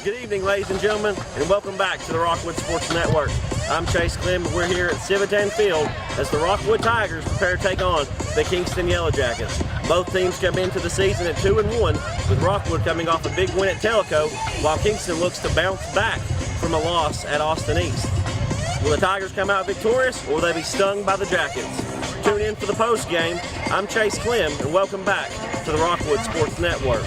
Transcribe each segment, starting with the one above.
Good evening, ladies and gentlemen, and welcome back to the Rockwood Sports Network. I'm Chase Clem, and we're here at Civitan Field as the Rockwood Tigers prepare to take on the Kingston Yellow Jackets. Both teams come into the season at 2-1, with Rockwood coming off a big win at Tellico, while Kingston looks to bounce back from a loss at Austin East. Will the Tigers come out victorious, or will they be stung by the Jackets? Tune in for the post game. I'm Chase Clem, and welcome back to the Rockwood Sports Network.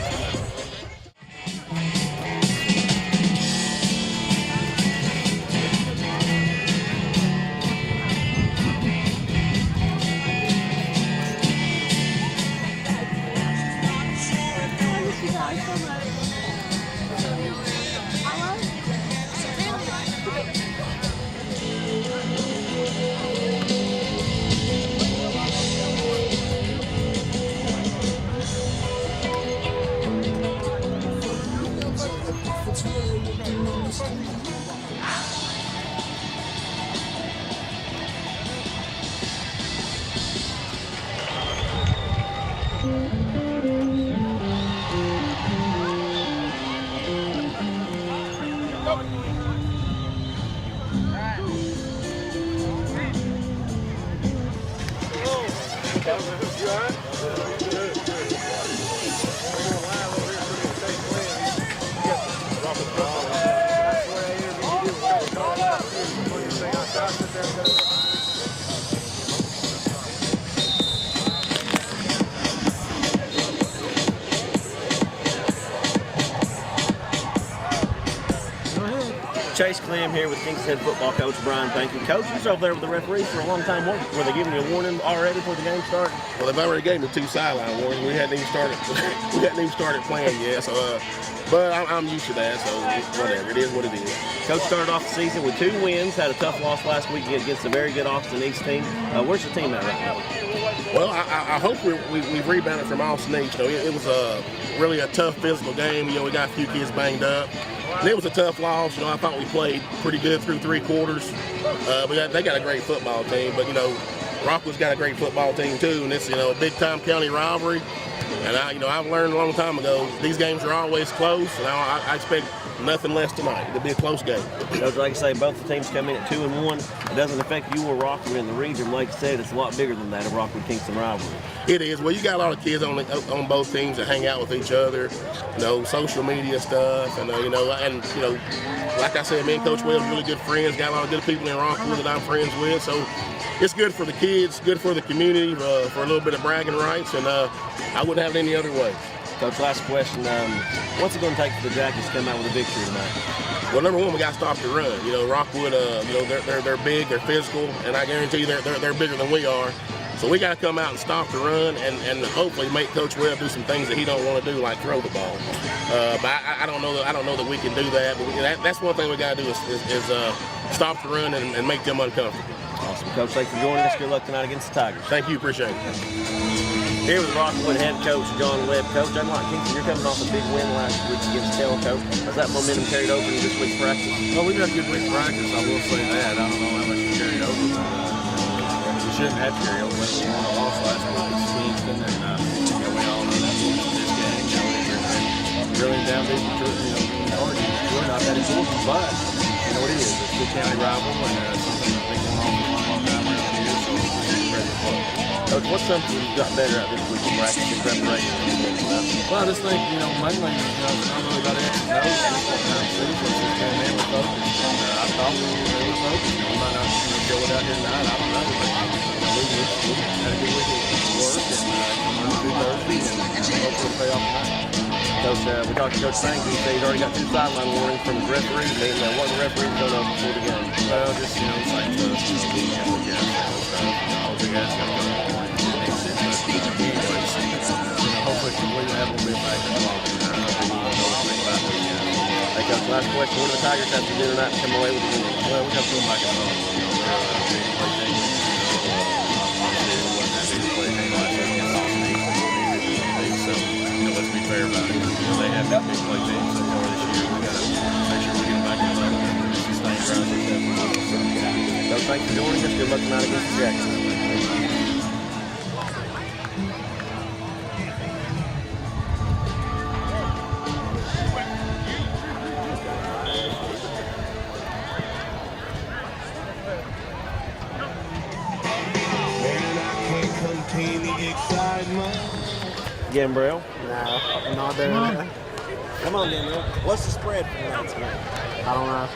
Chase Clem here with Kingston head football coach Brian Pankey. Coach, you was over there with the referees for a long time. Were they giving you a warning already before the game started? Well, they've already gave me 2 sideline warnings. We hadn't even started. Playing yet. So, but I'm used to that. So whatever, it is what it is. Coach started off the season with 2 wins. Had a tough loss last week against a very good Austin East team. Where's your team at right now? Well, I hope we've rebounded from Austin East. It was really a tough physical game. We got a few kids banged up. And it was a tough loss. I thought we played pretty good through 3 quarters. They got a great football team, but Rockwood's got a great football team too, and it's a big-time county rivalry. And I've learned a long time ago these games are always close, and I expect nothing less tonight. It'll be a close game. Coach, like I say, both the teams come in at 2-1. It doesn't affect you or Rockwood in the region. Like I said, it's a lot bigger than that, a Rockwood-Kingston rivalry. It is. Well, you got a lot of kids on both teams that hang out with each other, social media stuff, and like I said, me and Coach Wells are really good friends. Got a lot of good people in Rockwood that I'm friends with, so it's good for the kids, good for the community, for a little bit of bragging rights, and I wouldn't have it any other way. Coach, last question. What's it going to take for the Jackets to come out with a victory tonight? Well, number one, we got to stop the run. Rockwood, they're big, they're physical, and I guarantee you they're bigger than we are. So we got to come out and stop the run, and hopefully make Coach Webb do some things that he don't want to do, like throw the ball. But I don't know that we can do that. But that's one thing we got to do is stop the run and make them uncomfortable. Awesome, Coach. Thanks for joining us. Good luck tonight against the Tigers. Thank you. Appreciate it. Here with Rockwood head coach John Webb. Coach, unlike Kingston, you're coming off a big win last week against Tellico. Has that momentum carried over into this week's practice? Well, we've got a good week's practice. I will say that. I don't know how much we carried over. We shouldn't have carried over. We won a loss last week against Kingston, and we all know that's this game. We're drilling down deep into We're not that important, but what it is. It's a county rival, and something that they going on for a long time around here, so we're ready to play. Coach, what's something you got better at this week in practice and preparation? Well, I just think, mainly, it's not really about X and O's. Just what kind of season just came in with focus. And I thought we were focused. We might not go it out here tonight. I don't know. But, we had a good week of work and come on through Thursday and hopefully pay off tonight. Coach, we talked to Coach Frank. He said he's already got 2 sideline warnings from his referee. What the referees don't know before the game? Well, just, it's like the weekend with gas and stuff. All the guys got to go. Hopefully we have a little bit back in the long term. Hey, Coach, last question. What do the Tigers have to do tonight to come away with the win? Well, we have to go back and home. They're a big play team. So, let's be fair about it. They have that big play team so far this year. We got to make sure we get back in the line and sustain drives. Coach, thanks for joining us. guys. Good luck tonight against the Jacksons. Gambrell. No, I'm not doing that. Come on, Daniel. What's the spread for tonight's game? I don't know.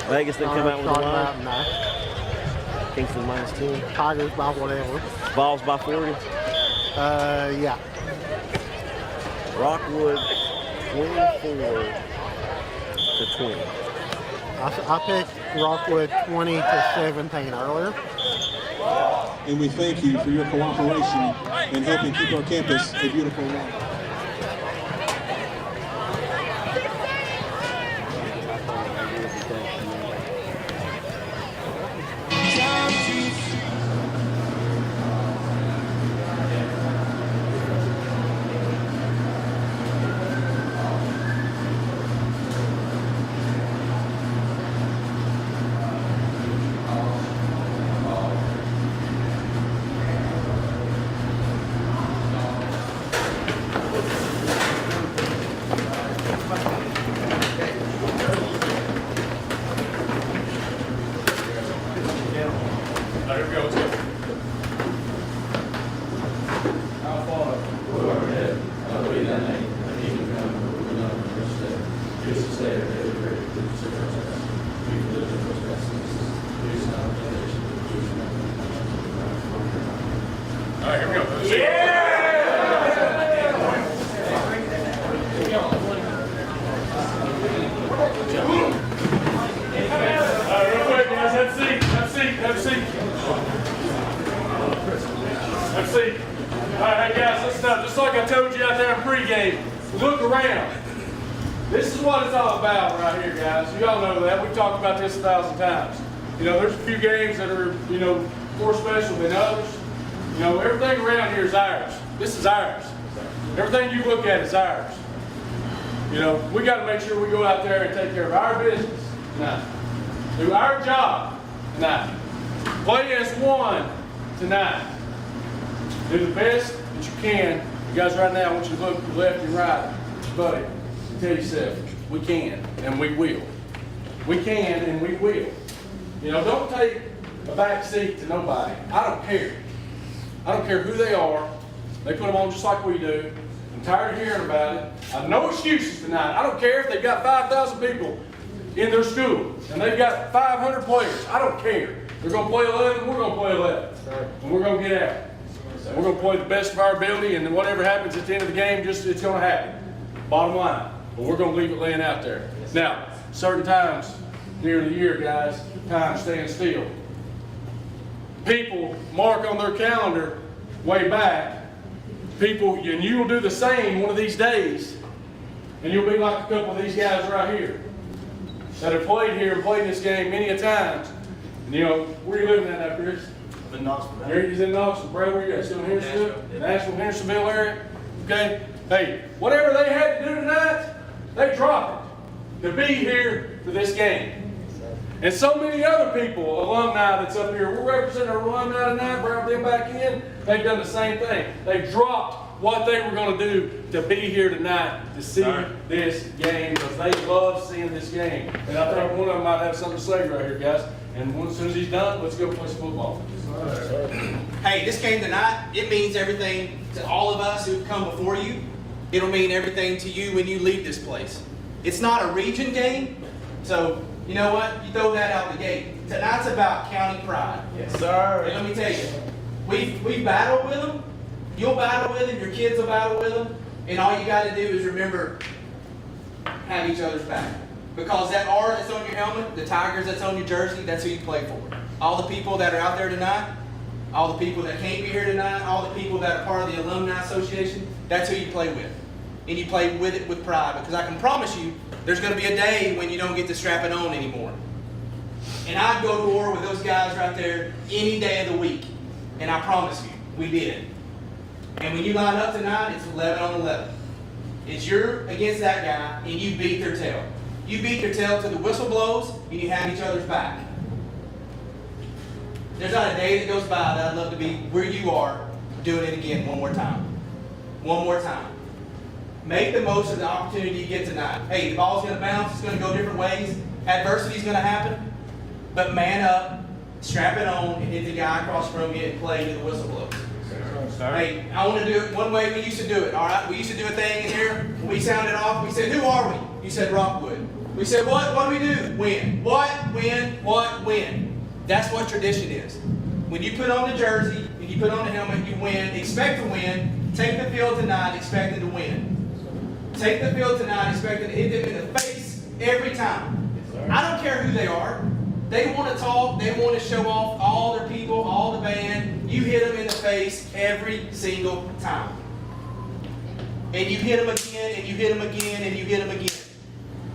Vegas didn't come out with the line. No. Kingston -10. Tigers by whatever. Vols by 40. Yeah. Rockwood 24 to 20. I picked Rockwood 20 to 17 earlier. And we thank you for your cooperation in helping keep our campus a beautiful one. Alright, guys, listen up. Just like I told you out there in pregame, look around. This is what it's all about right here, guys. You all know that. We've talked about this 1,000 times. You know, there's a few games that are, you know, more special than others. You know, everything around here is ours. This is ours. Everything you look at is ours. You know, we got to make sure we go out there and take care of our business tonight. Do our job tonight. Play as one tonight. Do the best that you can. You guys, right now, I want you to look left and right, buddy, and tell yourself, we can and we will. We can and we will. You know, don't take a back seat to nobody. I don't care. I don't care who they are. They put them on just like we do. I'm tired of hearing about it. I have no excuses tonight. I don't care if they've got 5,000 people in their school and they've got 500 players. I don't care. They're going to play 11, we're going to play 11. And we're going to get out. We're going to play the best of our ability, and then whatever happens at the end of the game, it's going to happen. Bottom line. But we're going to leave it laying out there. Now, certain times during the year, guys, time stands still. People mark on their calendar way back. People, and you will do the same one of these days, and you'll be like a couple of these guys right here that have played here and played this game many a times. And you know, where are you living at now, Chris? In Knoxville. He's in Knoxville. Brad, where you at? Still in Hendersonville? Nashville, Hendersonville area? Okay? Hey, whatever they had to do tonight, they dropped it to be here for this game. And so many other people, alumni that's up here, we're representing our alumni tonight, brought them back in, they've done the same thing. They dropped what they were going to do to be here tonight to see this game because they love seeing this game. And I think one of them might have something to say right here, guys. And as soon as he's done, let's go play some football. Hey, this game tonight, it means everything to all of us who've come before you. It'll mean everything to you when you leave this place. It's not a region game, so you know what? You throw that out the gate. Tonight's about county pride. Yes, sir. And let me tell you, we battled with them. You'll battle with them. Your kids will battle with them. And all you got to do is remember, have each other's back. Because that R that's on your helmet, the Tigers that's on your jersey, that's who you play for. All the people that are out there tonight, all the people that can't be here tonight, all the people that are part of the Alumni Association, that's who you play with. And you play with it with pride. Because I can promise you, there's going to be a day when you don't get to strap it on anymore. And I'd go to war with those guys right there any day of the week. And I promise you, we did. And when you line up tonight, it's 11 on 11. It's you're against that guy, and you beat their tail. You beat their tail till the whistle blows, and you have each other's back. There's not a day that goes by that I'd love to be where you are doing it again one more time. One more time. Make the most of the opportunity you get tonight. Hey, the ball's going to bounce. It's going to go different ways. Adversity's going to happen. But man up, strap it on, and hit the guy across from you and play till the whistle blows. Hey, I want to do it one way we used to do it, all right? We used to do a thing in here. When we sounded off, we said, who are we? You said Rockwood. We said, what? What do we do? Win. What? Win. What? Win. That's what tradition is. When you put on the jersey and you put on the helmet, you win. Expect to win. Take the field tonight expecting to win. Take the field tonight expecting to hit them in the face every time. I don't care who they are. They want to talk. They want to show off all their people, all the band. You hit them in the face every single time. And you hit them again, and you hit them again, and you hit them again.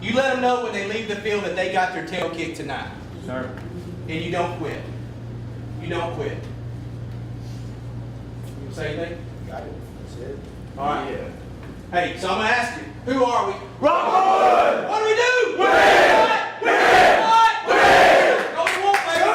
You let them know when they leave the field that they got their tail kicked tonight. Sir. And you don't quit. You don't quit. You say anything? Got it. That's it. All right. Yeah. Hey, so I'm going to ask you, who are we? Rockwood! What do we do? Win! Win! What? Win! Go to one, baby!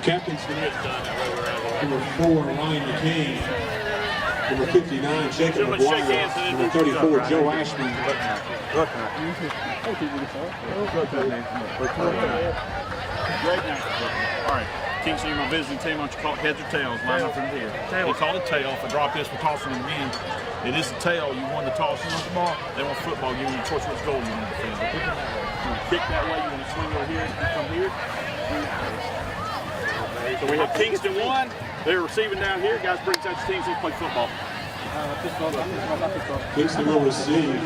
Captains number 4, Ryan McCain. Number 59, Jacob McGuire. Number 34, Joe Ashman. All right, Kingston, you're my visiting team. Why don't you call it heads or tails? Line up from here. They call it tail. If I drop this, we're tossing it again. It is the tail. You won the toss. You want the ball. They want football. You want the choice which goal you want to defend. You want to kick that way. You want to swing over here. You come here. So we have Kingston 1. They're receiving down here. Guys, bring touch teams. Let's play football. Kingston will receive.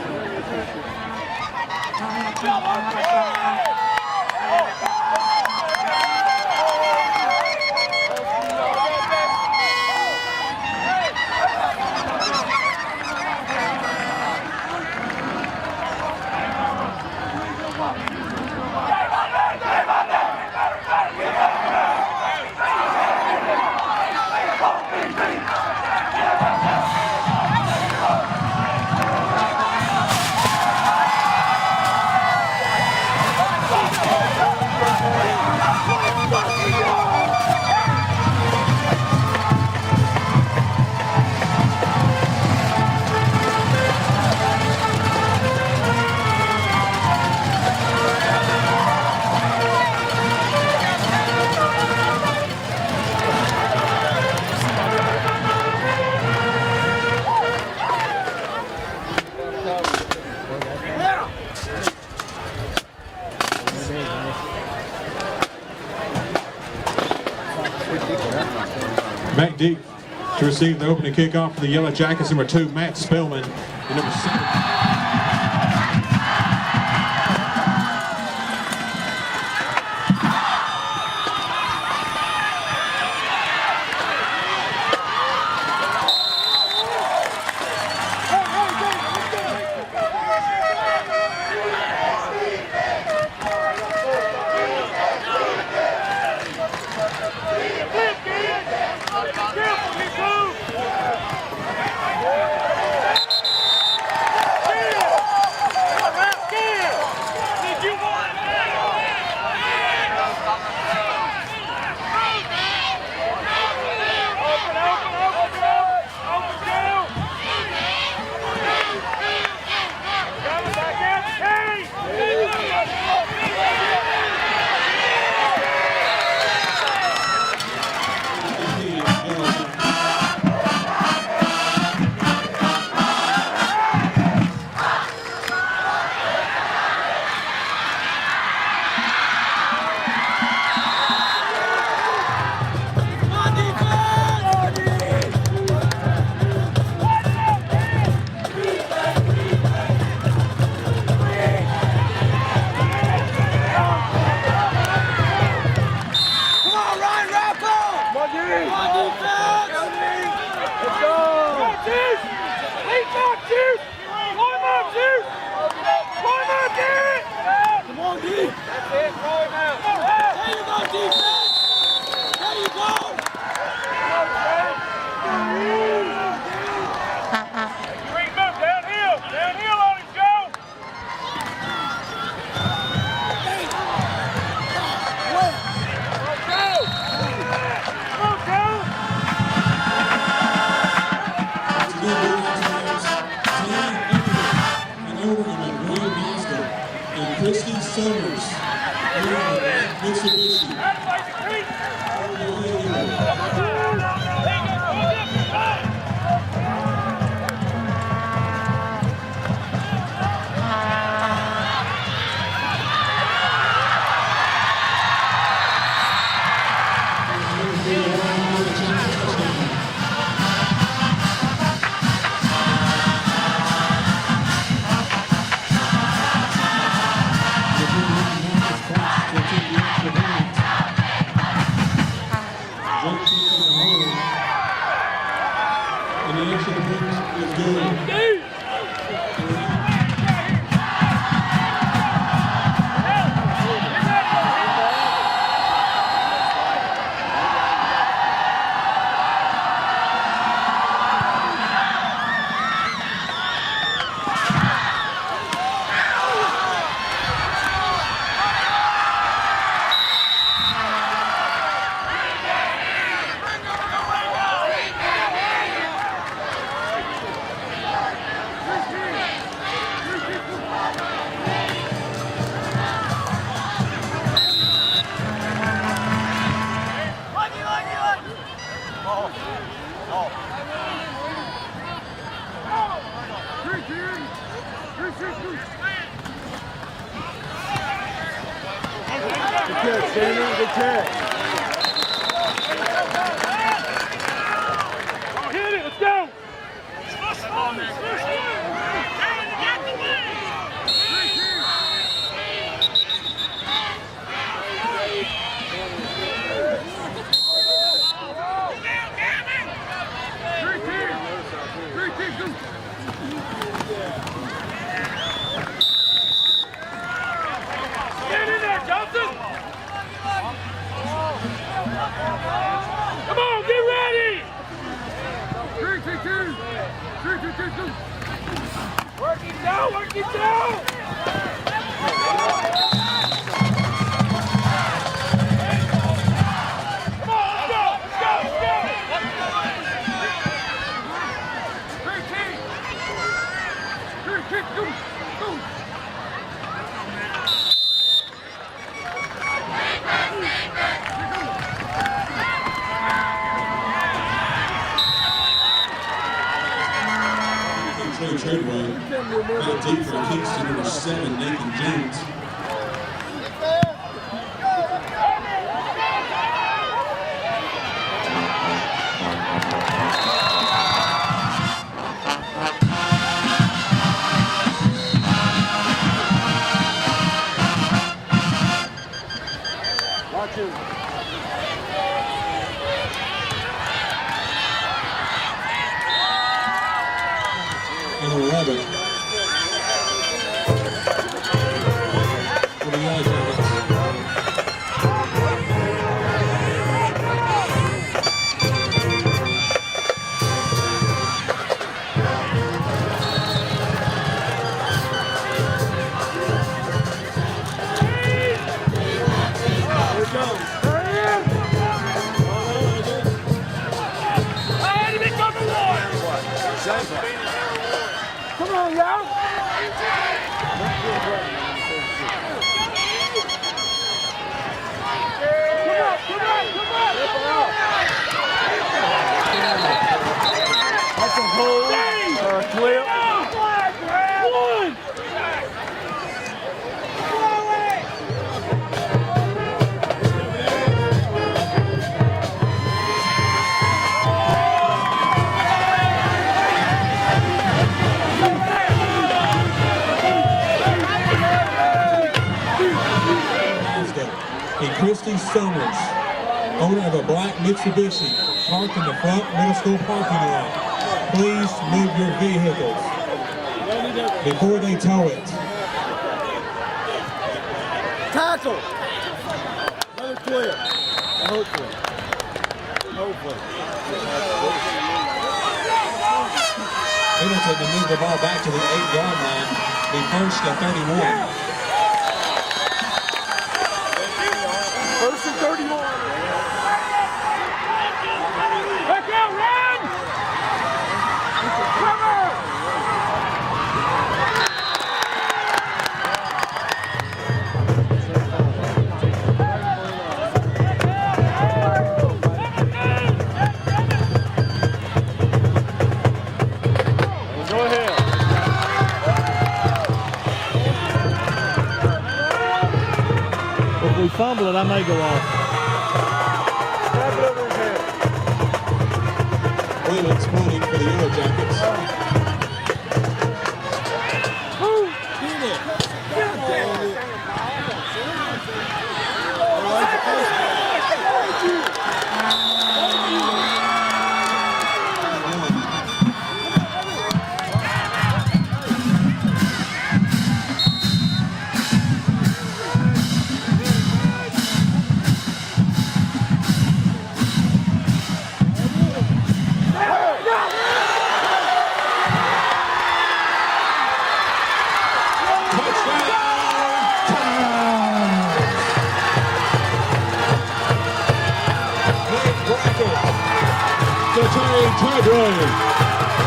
Back deep to receive the opening kickoff for the Yellow Jackets, number 2, Matt Spellman, and number 7. Back deep for Kingston, number 7, Nathan Jones. And 11. For the Yellow Jackets. Come on, y'all! That's a hold or a clip. One! And Christy Summers, owner of a black Mitsubishi, parked in the front middle school parking lot. Please move your vehicles before they tow it. tackle. Another clip. Hopefully. Middleton to move the ball back to the 8-yard line. Be first and 31. First and 31. Back out, run! Cover! Go ahead. If we fumble it, I may go off. Snap it over his head. Wayland's punting for the Yellow Jackets.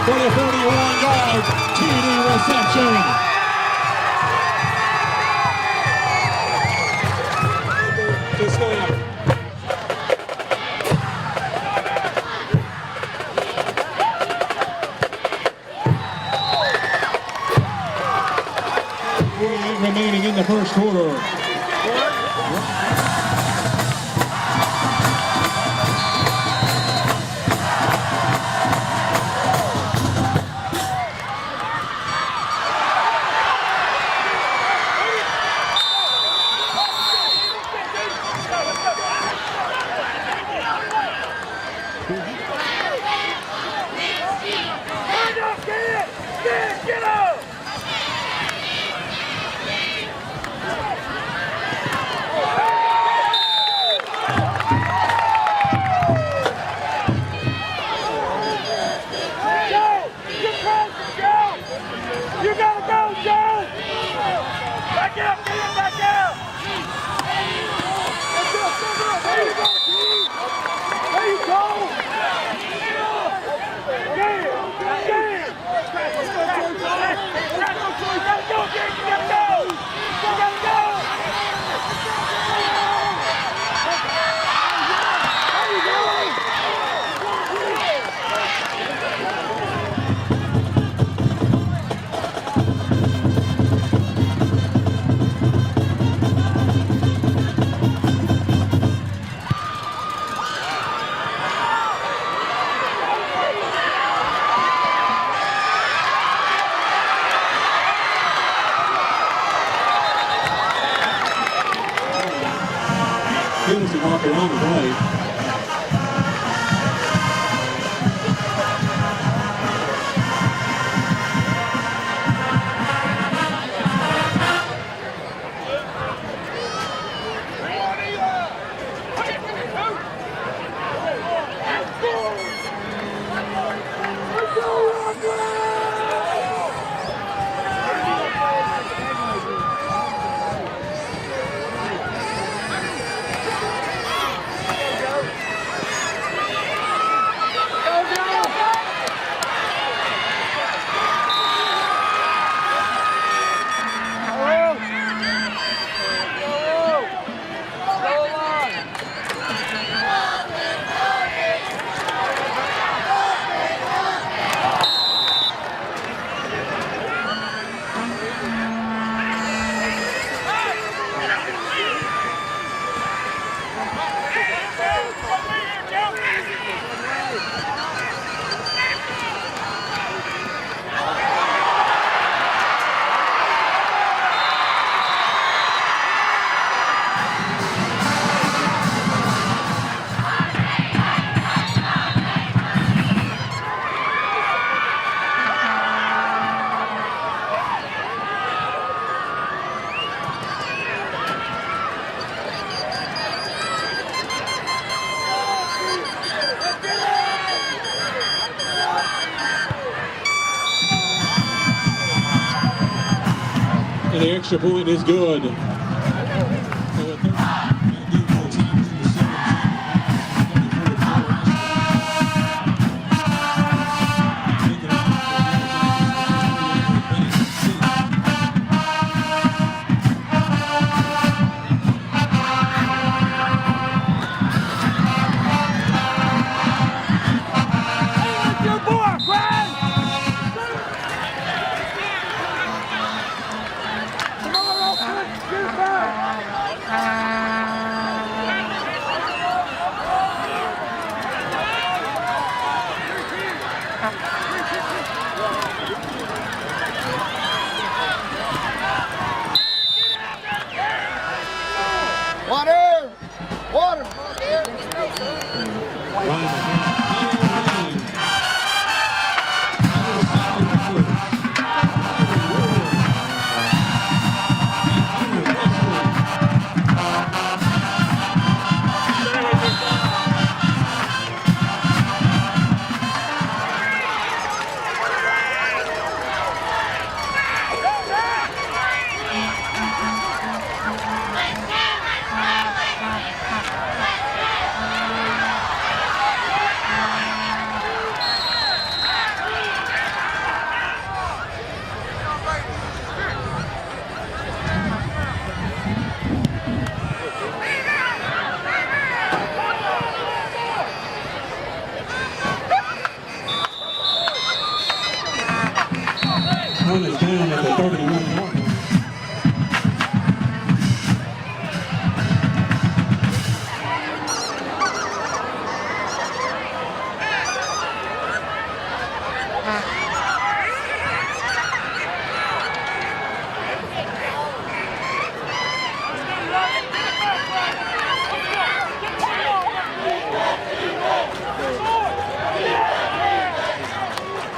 For the 41-yard TD reception. Just go out. Remaining in the first quarter. Kingston walk around the play. The extra point is good. Run is down at the 31 mark.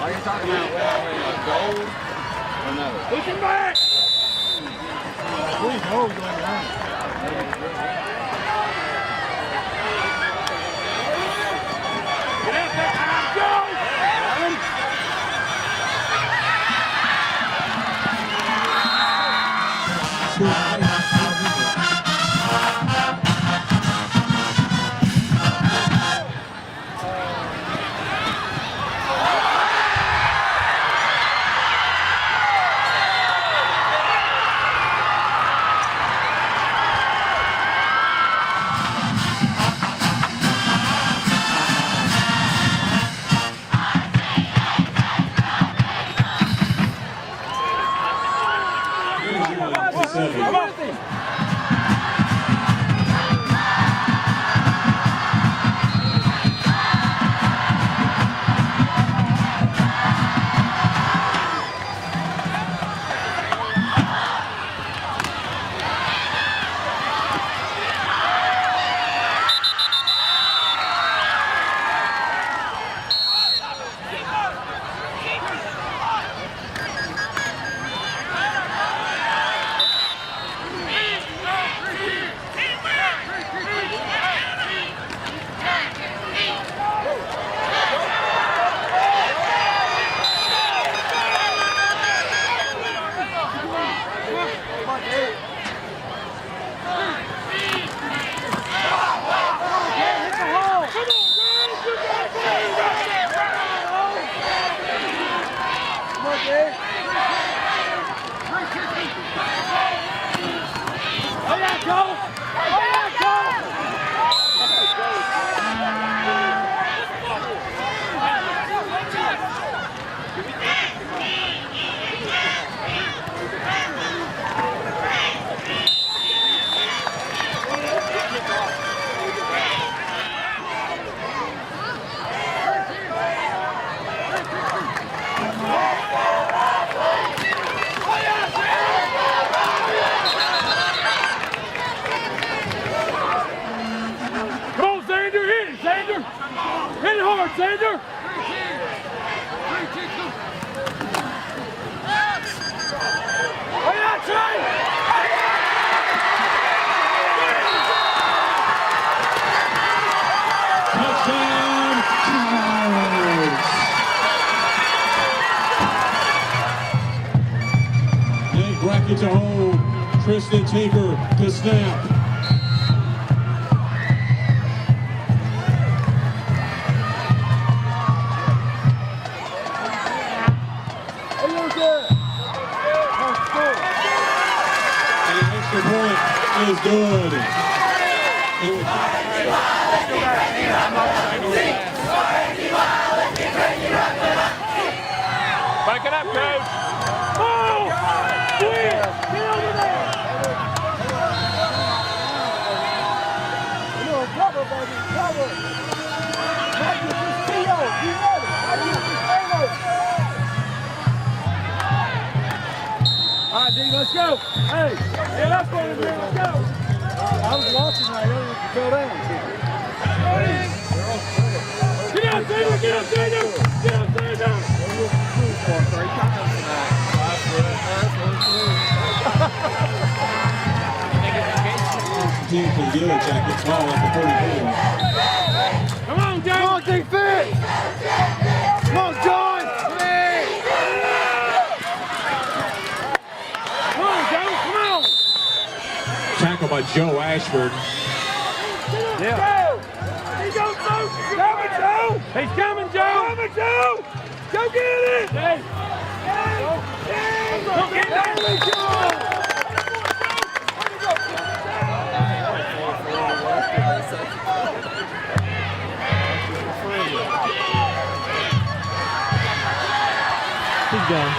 Are you talking about gold or no? Looking back! Sander! Touchdown, Tigers! Nate Brackett's a hole. Tristan Tinker to snap. And the extra point is good. Back it up, coach. Oh! Get over there! Come on, cover, baby, cover. Mike, this is Theo. You ready? Mike, this is Theo. All right, D, let's go. Hey, yeah, that's what we're doing. Let's go. I was watching right earlier to go down. Get out, Taylor! Get out, Taylor! Get out, Taylor! Team for the Yellow Jackets ball at the 44. Come on, John! Come on, defense. Come on, John. Come on, John! Come on! Tackle by Joe Ashford. Yeah. He goes, Joe! Coming, Joe! He's coming, Joe! Coming, Joe! Go get it! Hey! Go get it! Keep going.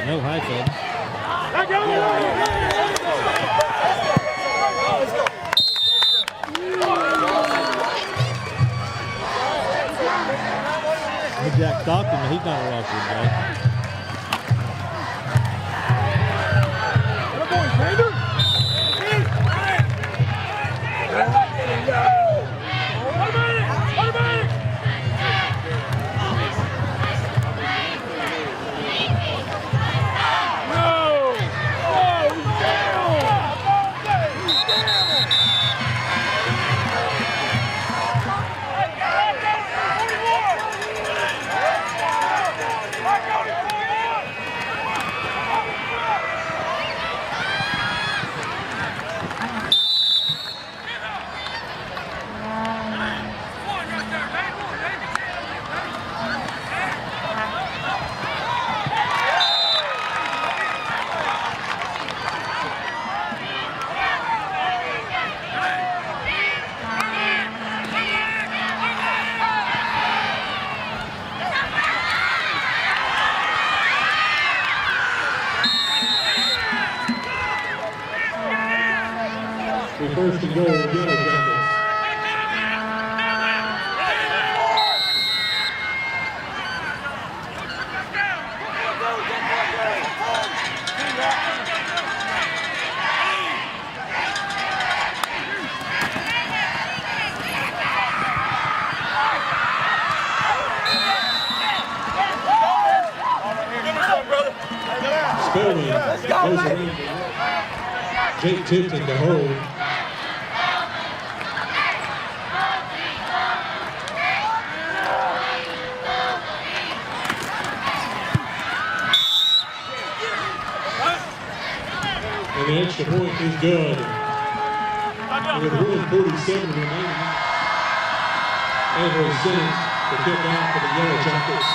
No high club. Jack Stockton, he's not a Rockwood guy. First and goal, Yellow Jackets. Spelman goes around. Jake Tipton to hold. And the extra point is good. With 1:47 remaining. Avery Simmons to kick out for the Yellow Jackets.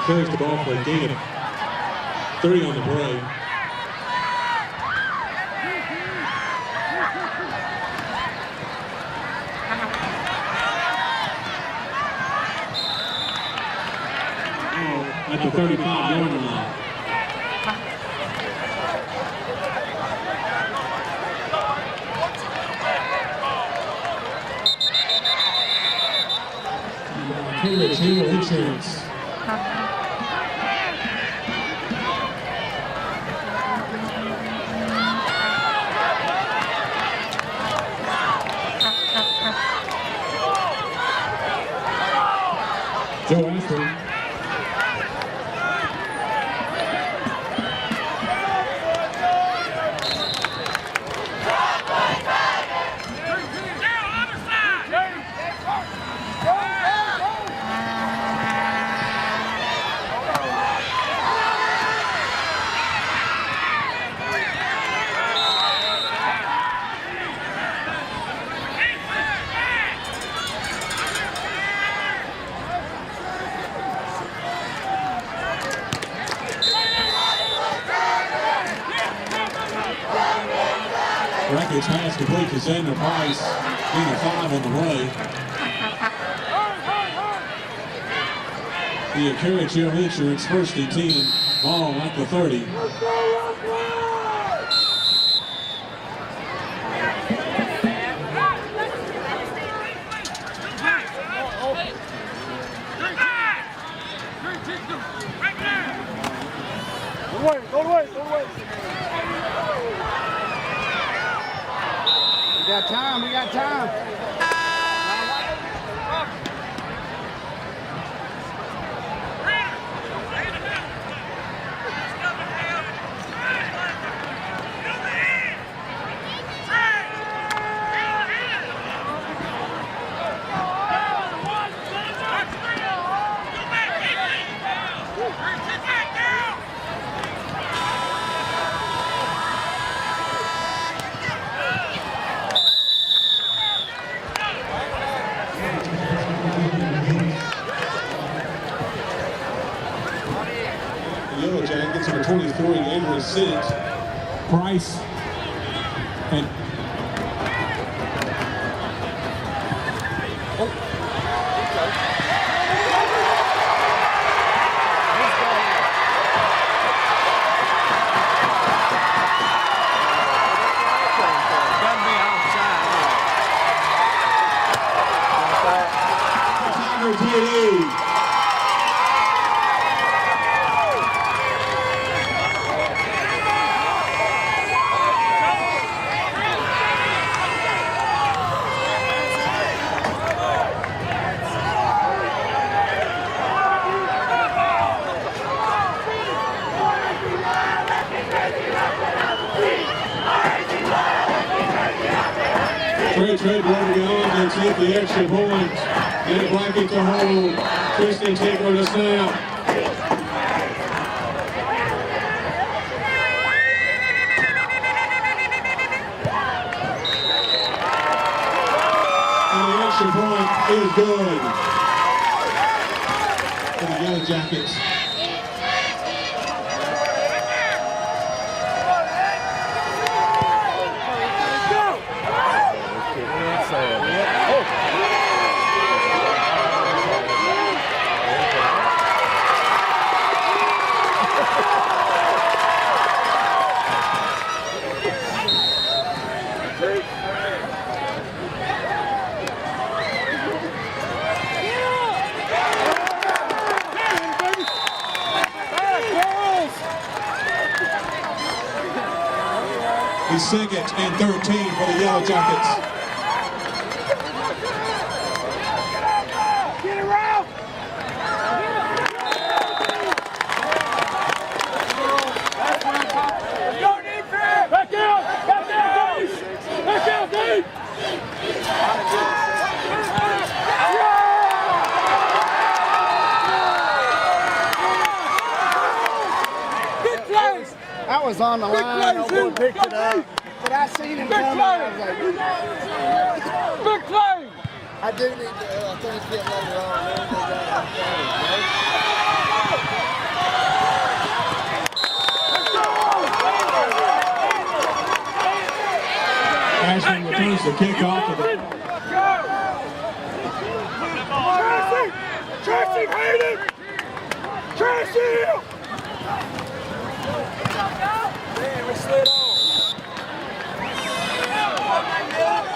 carries the ball for a gain of 3 on the play. At the 35-yard line. General Insurance. Joe Ashford. Rackets pass complete to Xander Price, gain of 5 on the play. The carry General Insurance, 1st and 10, ball at the 30. Go away. We got time. Yellow Jackets number 23, Andrew Sitt. Price and Trade going to go and take the extra point. Get Blackett to hold. Kingston Taker to snap. And the extra point is good for the Yellow Jackets. The 2nd and 13 for the Yellow Jackets. Get it, Ralph! Go defense! Back out, Dave! Back out, Dave! Big plays! I was on the line, I picked it up, but I seen him coming. I was like, big play! I do need to, things get later on. the kickoff of the Tracy, Hayden! Tracy! Damn, it slid on. Come on, go!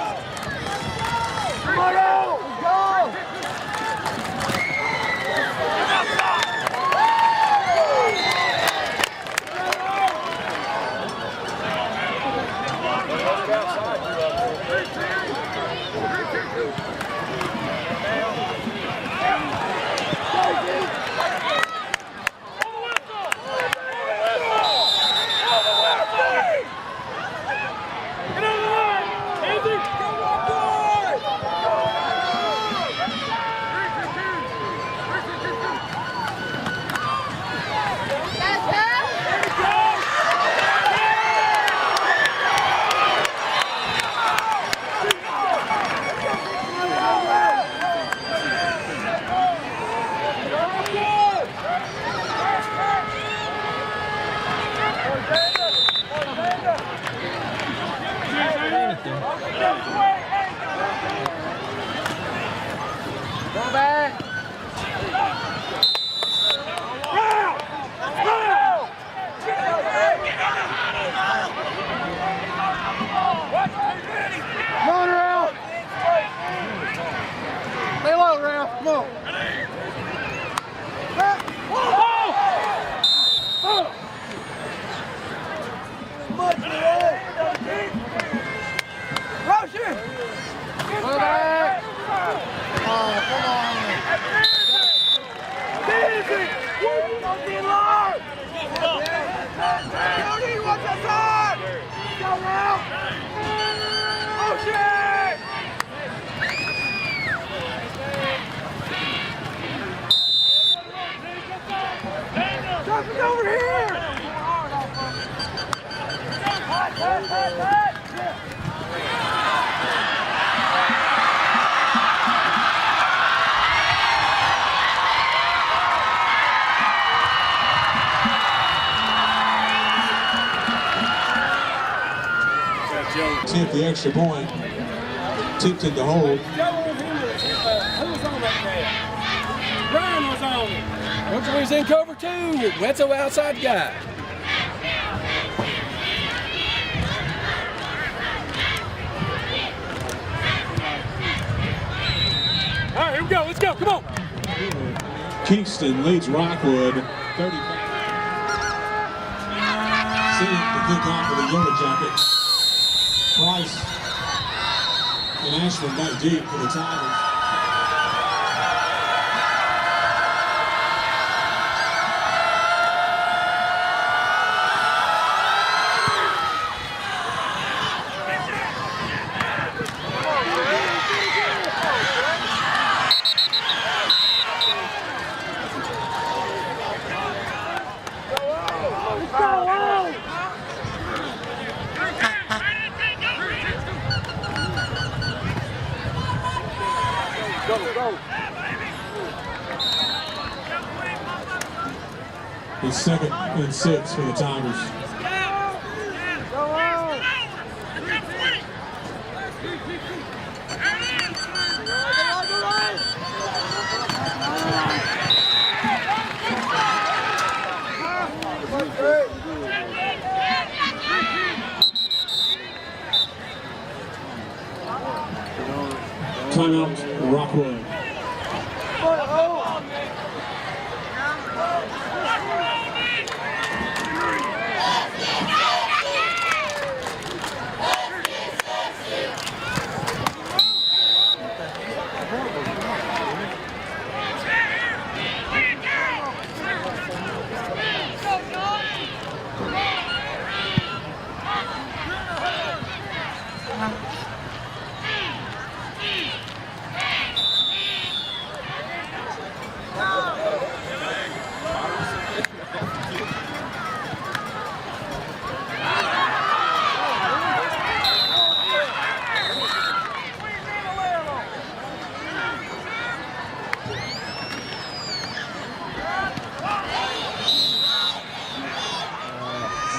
Attempt the extra point, attempted to hold. Who was on that man? Brian was on it. Wetzel was in cover two. Wetzel outside guy. All right, here we go. Let's go. Come on. Kingston leads Rockwood 35. Seeing the kickoff of the Yellow Jackets. Price and Ashland back deep for the Tigers. It's 2nd and 6 for the Tigers. Timeout, Rockwood.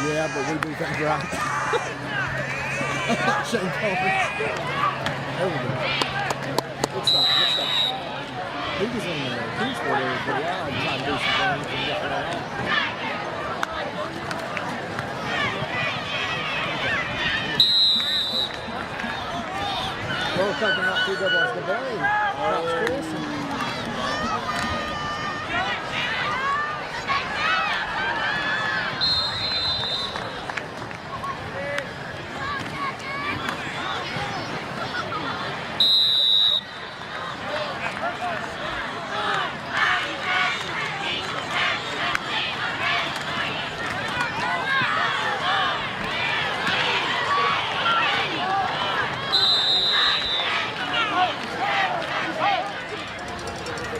Yeah, but we do things right. Shane Collins. There we go. Good stop. He was in the Kingston area for a while trying to do some things and got right out. Well, taking out 2 doubles the bay. That's Chris.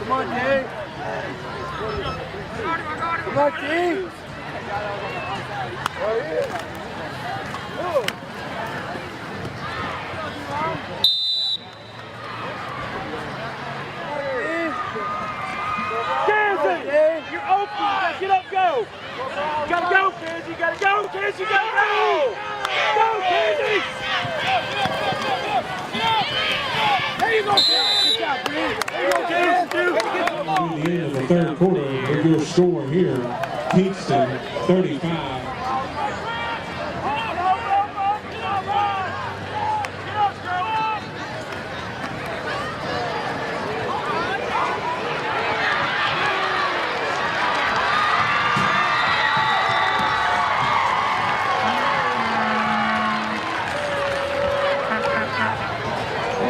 Come on, Dave. Come on, Dave. Oh, yeah. Oh. Kingston, you're open. You gotta get up, go. You gotta go, kids. You gotta go, kids. You gotta go. Go, kids. There you go, kids. Good job, Bree. There you go, kids. At the end of the third quarter, your score here, Kingston 35.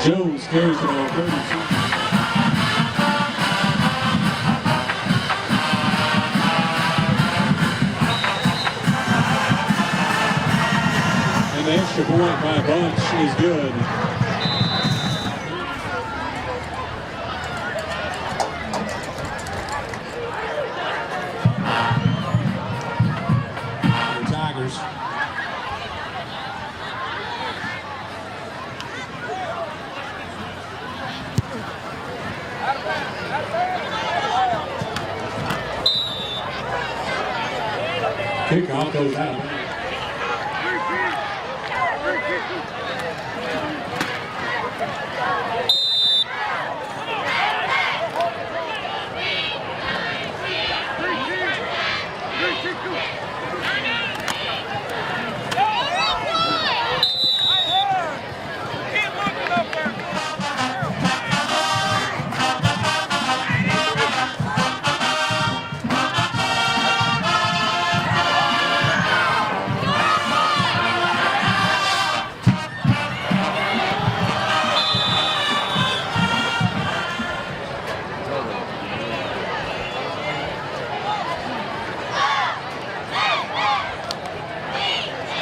Jones carries it on 32. And the extra point by Bunch is good. The Tigers. Kickoff goes out.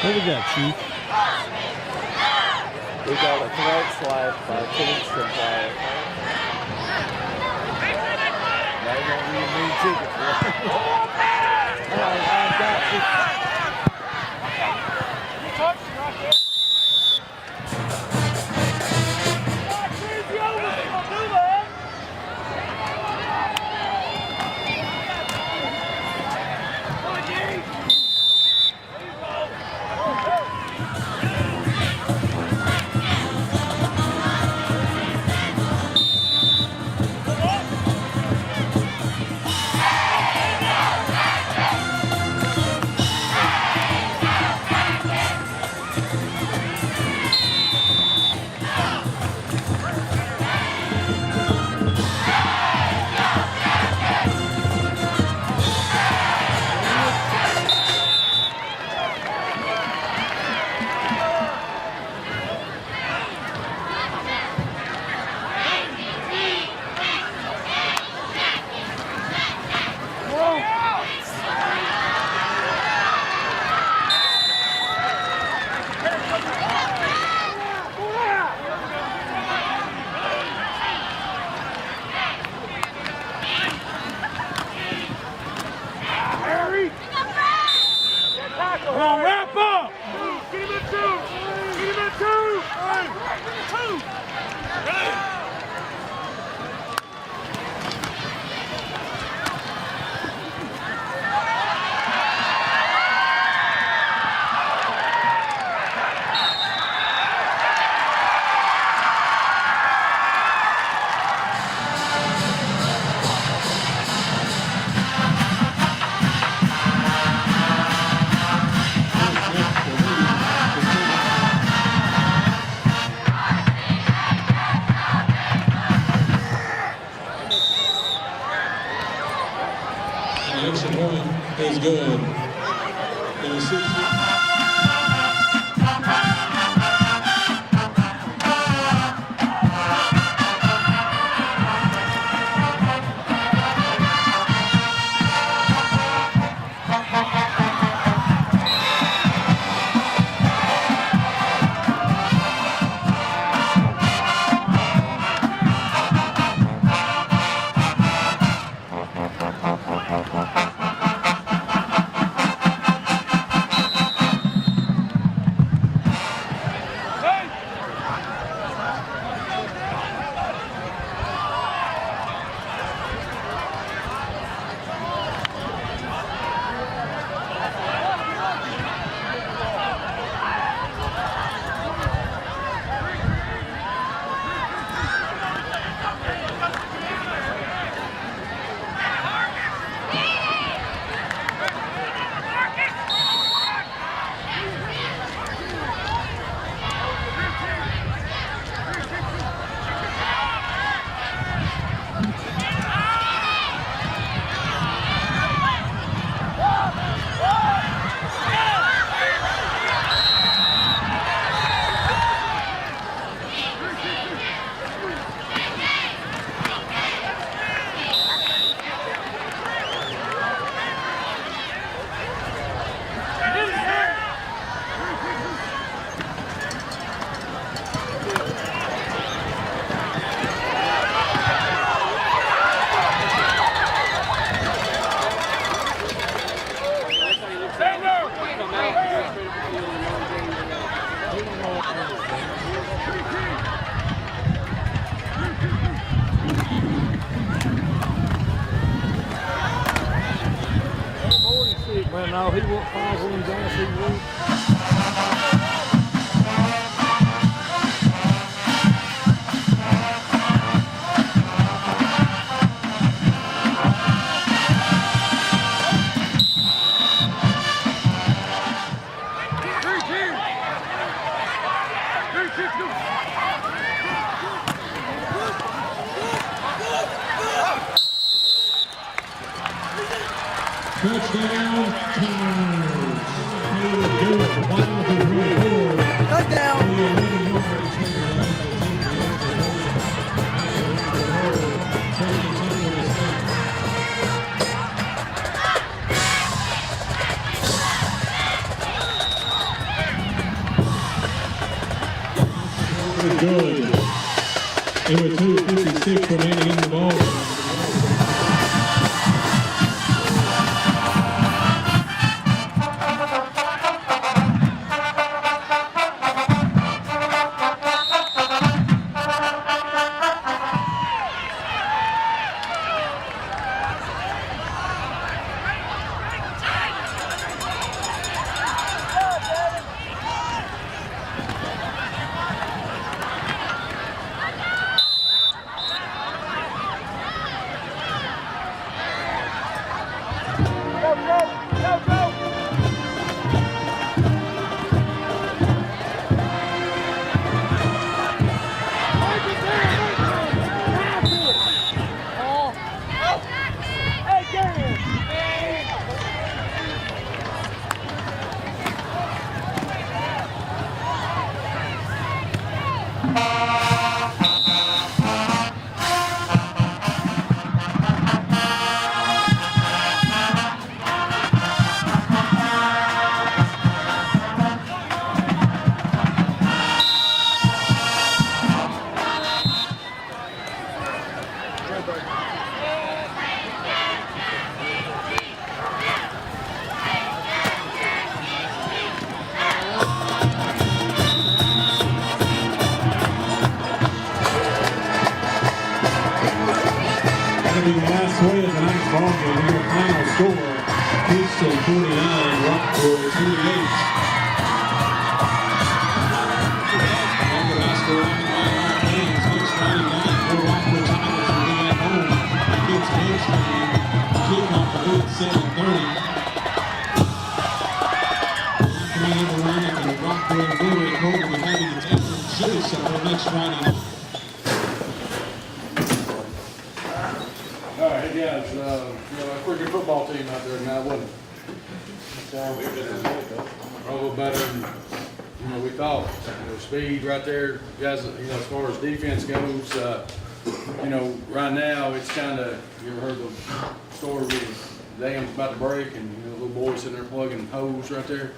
What we got, Chief? We got a throat slap by Kingston player. They don't even need tickets. I got you. extra point is good. And the 6. Man, no, he won't fall when he's on, he won't. Touchdown, Tigers. Touchdown. Good. It was 2:56 remaining in the ball. Play of tonight's ball game. Your final score: Kingston 49, Rockwood 28. And the basketball by our Kings. Next Friday night, the Rockwood Tigers will be at home against Kingston. Kickoff at 7:30. After we have a run at the Rockwood Brewery, home to be having the Temple Chili Supper next Friday night. All right, hey guys, pretty good football team out there tonight, wasn't it? A little better than we thought. Speed right there, guys. As far as defense goes, right now it's kind of. You ever heard the story where the dam's about to break and the little boy sitting there plugging holes right there?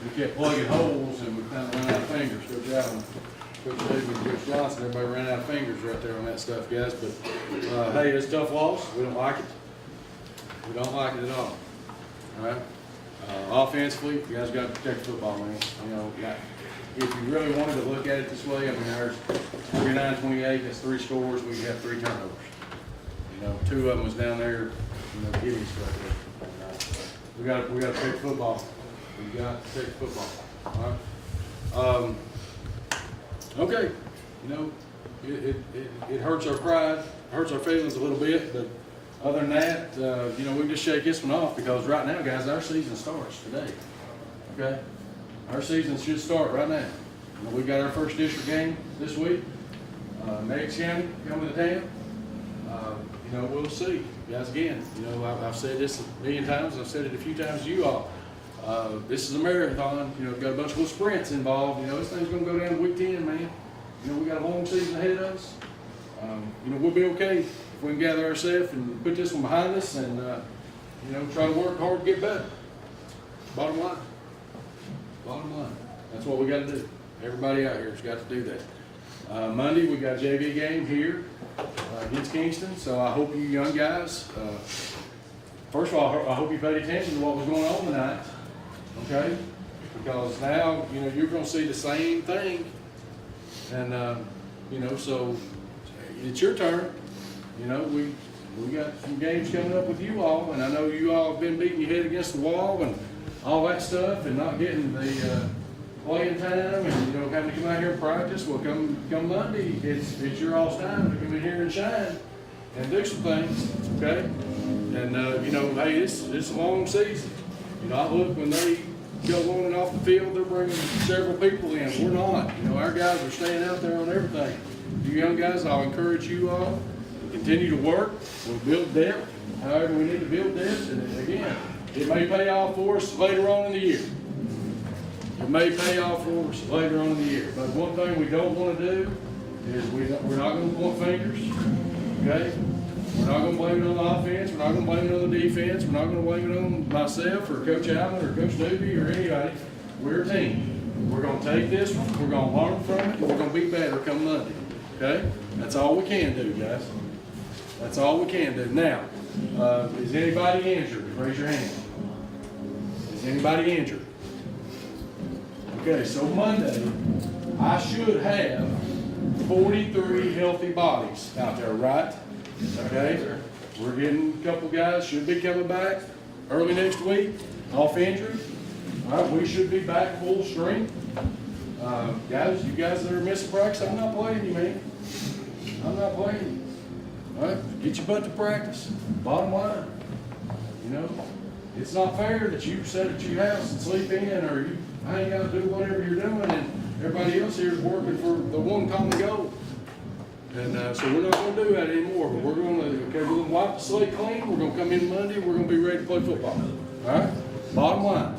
We kept plugging holes and we kind of ran out of fingers. Coach Allen, Coach David, Coach Johnson, everybody ran out of fingers right there on that stuff, guys. But hey, it's a tough loss. We don't like it. We don't like it at all. All right. Offensively, you guys got to protect the football, man. If you really wanted to look at it this way, I mean, there's 49-28. That's 3 scores. We have 3 turnovers. 2 of them was down there, getting stuff. We got to protect football. We got to protect football. All right. Okay. It hurts our pride, hurts our feelings a little bit, but other than that, we can just shake this one off because right now, guys, our season starts today. Okay. Our season should start right now. We got our first district game this week. Meigs County coming to town. We'll see, guys. Again, I've said this a million times. I've said it a few times to you all. This is a marathon. We've got a bunch of little sprints involved. This thing's going to go down to week 10, man. We got a long season ahead of us. We'll be okay if we can gather ourselves and put this one behind us and try to work hard to get better. Bottom line. That's what we got to do. Everybody out here has got to do that. Monday we got a JV game here against Kingston. So I hope you young guys, first of all, I hope you paid attention to what was going on tonight. Okay? Because now, you're going to see the same thing. And, so it's your turn. We got some games coming up with you all, and I know you all have been beating your head against the wall and all that stuff and not getting the playing time and, having to come out here and practice. Well, come Monday, it's your all's time to come in here and shine and do some things, okay? And, hey, it's a long season. I look when they go on and off the field, they're bringing several people in. We're not. Our guys are staying out there on everything. You young guys, I'll encourage you all to continue to work. We'll build depth, however we need to build depth. And again, it may pay off for us later on in the year. It may pay off for us later on in the year. But one thing we don't want to do is we're not going to point fingers, okay? We're not going to blame it on the offense. We're not going to blame it on the defense. We're not going to blame it on myself or Coach Allen or Coach Doobie or anybody. We're a team. We're going to take this one. We're going to learn from it. And we're going to be better come Monday, okay? That's all we can do, guys. That's all we can do. Now, is anybody injured? Raise your hand. Is anybody injured? Okay, so Monday, I should have 43 healthy bodies out there, right? Okay, we're getting a couple guys should be coming back early next week, off injury. All right, we should be back full strength. Guys, you guys that are missing practice, I'm not playing you, man. I'm not playing you. All right, get your butt to practice. Bottom line, it's not fair that you sit at your house and sleep in, or you hang out and do whatever you're doing, and everybody else here is working for the one common goal. And so we're not going to do that anymore. But we're going to wipe the slate clean. We're going to come in Monday. We're going to be ready to play football. All right. Bottom line.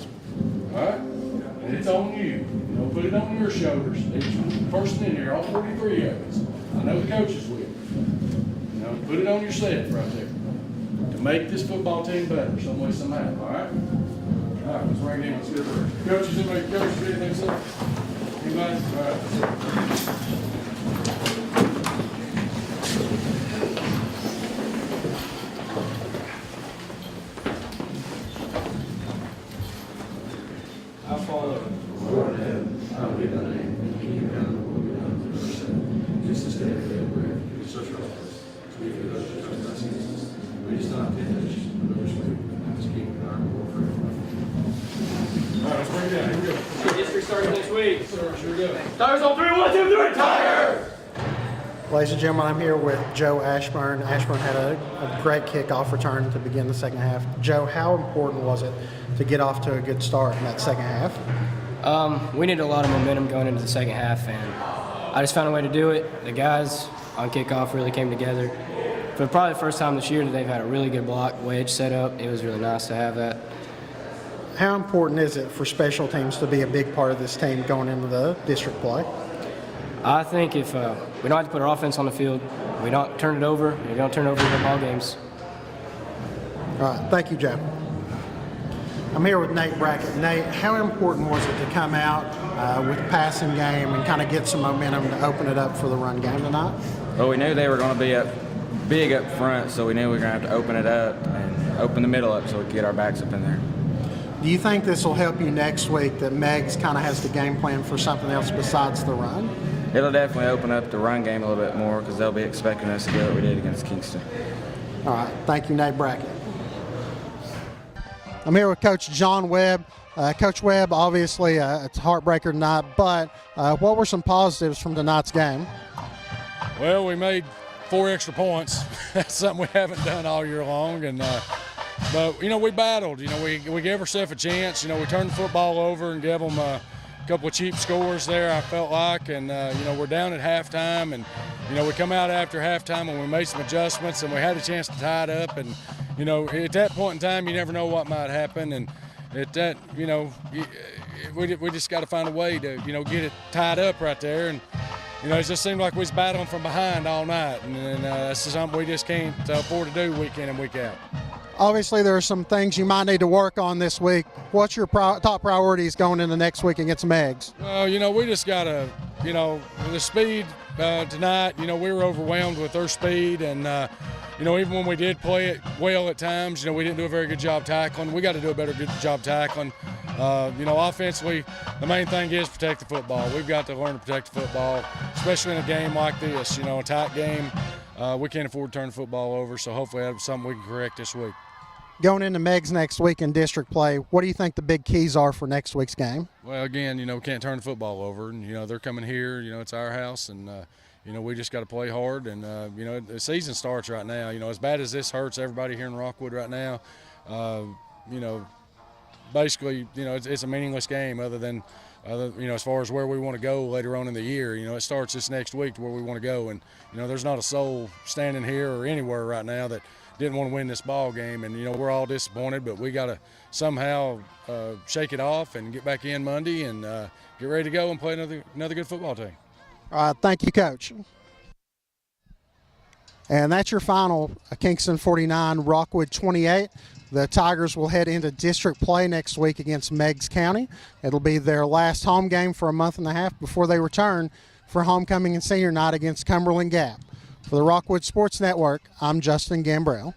All right. And it's on you. Put it on your shoulders. Each person in here, all 43 of us. I know the coaches will. Put it on yourself right there to make this football team better some way, somehow. All right. All right. Let's bring it in. Let's get there. Coaches, anything to say? Anybody? All right. Our Father, Lord in heaven, hallowed be thy name. Thy kingdom come, thy will be done on earth. Just this day our daily bread, give us our trespasses, as we forgive those who trespass against us. Lead us not into temptation, but deliver us from evil. For thine is the kingdom, and our glory forever. All right, let's bring it down. Here we go. district starts next week. Here we go. Tigers on 3, 1, 2, 3, Tigers! Ladies and gentlemen, I'm here with Joe Ashburn. Ashburn had a great kickoff return to begin the second half. Joe, how important was it to get off to a good start in that second half? We needed a lot of momentum going into the second half, and I just found a way to do it. The guys on kickoff really came together. for probably the first time this year that they've had a really good block wedge set up. It was really nice to have that. How important is it for special teams to be a big part of this team going into the district play? I think if we don't have to put our offense on the field, we don't turn it over, we don't turn over the ball games. All right, thank you, Joe. I'm here with Nate Brackett. Nate, how important was it to come out with the passing game and kind of get some momentum to open it up for the run game tonight? Well, we knew they were going to be big up front, so we knew we were going to have to open it up and open the middle up so we could get our backs up in there. Do you think this will help you next week that Meggs kind of has the game plan for something else besides the run? It'll definitely open up the run game a little bit more because they'll be expecting us to do what we did against Kingston. All right, thank you, Nate Brackett. I'm here with Coach John Webb. Coach Webb, obviously it's a heartbreaker tonight, but what were some positives from tonight's game? Well, we made 4 extra points. That's something we haven't done all year long, and but we battled. We gave ourselves a chance. We turned the football over and gave them a couple of cheap scores there, I felt like, and we're down at halftime, and we come out after halftime and we made some adjustments and we had a chance to tie it up, and at that point in time you never know what might happen, and at that we just got to find a way to get it tied up right there, and it just seemed like we was battling from behind all night, and that's something we just can't afford to do week in and week out. Obviously, there are some things you might need to work on this week. What's your top priorities going into next week against Meggs? Well, we just got to, the speed tonight, we were overwhelmed with their speed. And, even when we did play it well at times, we didn't do a very good job tackling. We got to do a good job tackling. Offensively, the main thing is protect the football. We've got to learn to protect the football, especially in a game like this, a tight game. We can't afford to turn the football over, so hopefully that's something we can correct this week. Going into Meggs next week in district play, what do you think the big keys are for next week's game? Well, again, we can't turn the football over, and they're coming here. It's our house, and we just got to play hard. And the season starts right now. As bad as this hurts everybody here in Rockwood right now, basically, it's a meaningless game other than as far as where we want to go later on in the year. It starts this next week to where we want to go, and there's not a soul standing here or anywhere right now that didn't want to win this ball game, and we're all disappointed, but we got to somehow shake it off and get back in Monday and get ready to go and play another good football team. All right, thank you, Coach. And that's your final, Kingston 49, Rockwood 28. The Tigers will head into district play next week against Meggs County. It'll be their last home game for a month and a half before they return for homecoming and senior night against Cumberland Gap. For the Rockwood Sports Network, I'm Justin Gambrell.